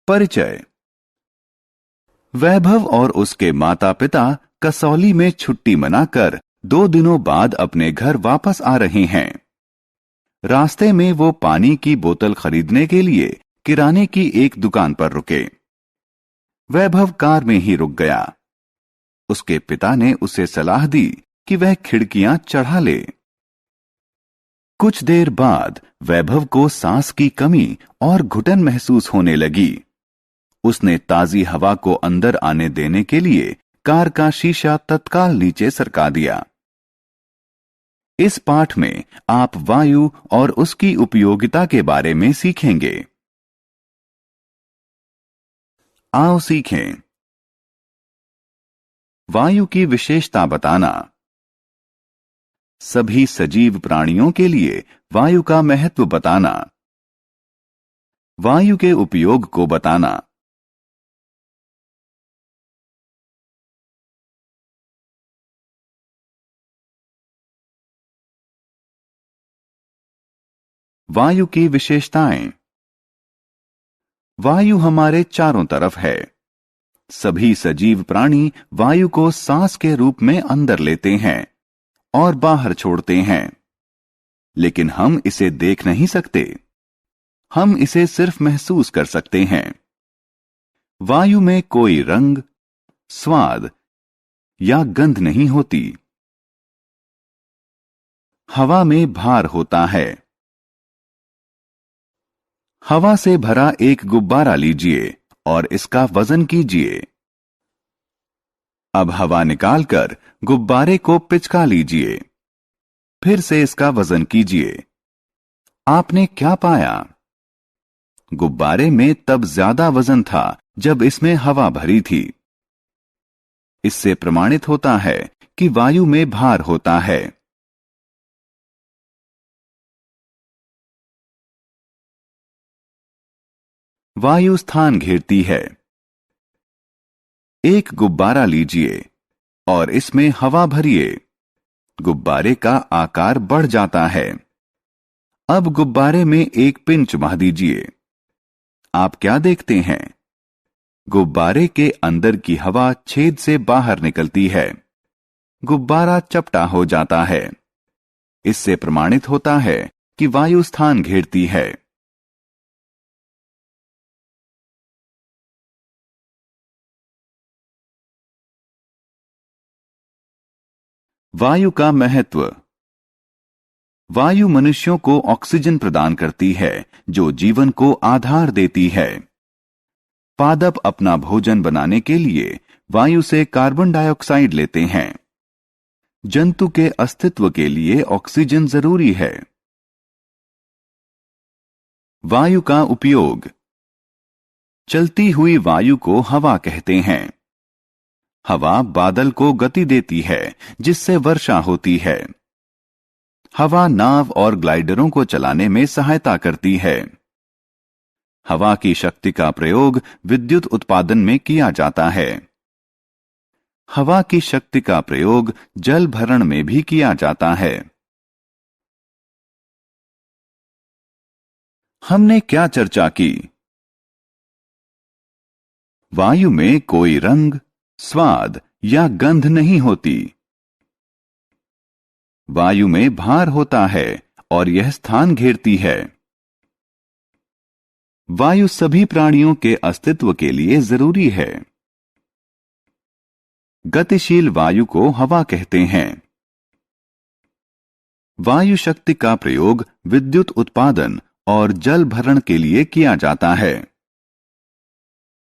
परिचय। वैभव और उसके माता पिता कसौली में छुट्टी मनाकर 2 दिनों बाद अपने घर वापस आ रहे हैं। रास्ते में वो पानी की बोतल खरीदने के लिए किराने की एक दुकान पर रुके। वैभव कार में ही रुक गया। उसके पिता ने उसे सलाह दी कि वह खिड़कियां चढ़ा ले। कुछ देर बाद वैभव को सांस की कमी और घुटन महसूस होने लगी। उसने ताजी हवा को अंदर आने देने के लिए कार का शीशा तत्काल नीचे सरका दिया। इस पाठ में आप वायु और उसकी उपयोगिता के बारे में सीखेंगे। आओ सीखें। वायु की विशेषता बताना। सभी सजीव प्राणियों के लिए वायु का महत्व बताना। वायु के उपयोग को बताना। वायु की विशेषताएं। वायु हमारे चारों तरफ है। सभी सजीव प्राणी वायु को सांस के रूप में अंदर लेते हैं और बाहर छोड़ते हैं, लेकिन हम इसे देख नहीं सकते। हम इसे सिर्फ महसूस कर सकते हैं। वायु में कोई रंग, स्वाद या गंध नहीं होती। हवा में भार होता है। हवा से भरा एक गुब्बारा लीजिए और इसका वजन कीजिए। अब हवा निकालकर गुब्बारे को पिचका लीजिए। फिर से इसका वजन कीजिए। आपने क्या पाया? गुब्बारे में तब ज्यादा वजन था जब इसमें हवा भरी थी। इससे प्रमाणित होता है कि वायु में भार होता है। वायु स्थान घेरती है। एक गुब्बारा लीजिए और इसमें हवा भरिए। गुब्बारे का आकार बढ़ जाता है। अब गुब्बारे में एक पिन चुभा दीजिए। आप क्या देखते हैं? गुब्बारे के अंदर की हवा छेद से बाहर निकलती है। गुब्बारा चपटा हो जाता है। इससे प्रमाणित होता है कि वायु स्थान घेरती है। वायु का महत्व। वायु मनुष्यों को ऑक्सीजन प्रदान करती है, जो जीवन को आधार देती है। पादप अपना भोजन बनाने के लिए वायु से कार्बन डाइऑक्साइड लेते हैं। जंतु के अस्तित्व के लिए ऑक्सीजन जरूरी है। वायु का उपयोग। चलती हुई वायु को हवा कहते हैं। हवा बादल को गति देती है, जिससे वर्षा होती है। हवा नाव और ग्लाइडरों को चलाने में सहायता करती है। हवा की शक्ति का प्रयोग विद्युत उत्पादन में किया जाता है। हवा की शक्ति का प्रयोग जल भरण में भी किया जाता है। हमने क्या चर्चा की? वायु में कोई रंग, स्वाद या गंध नहीं होती। वायु में भार होता है और यह स्थान घेरती है। वायु सभी प्राणियों के अस्तित्व के लिए जरूरी है। गतिशील वायु को हवा कहते हैं। वायु शक्ति का प्रयोग विद्युत उत्पादन और जल भरण के लिए किया जाता है।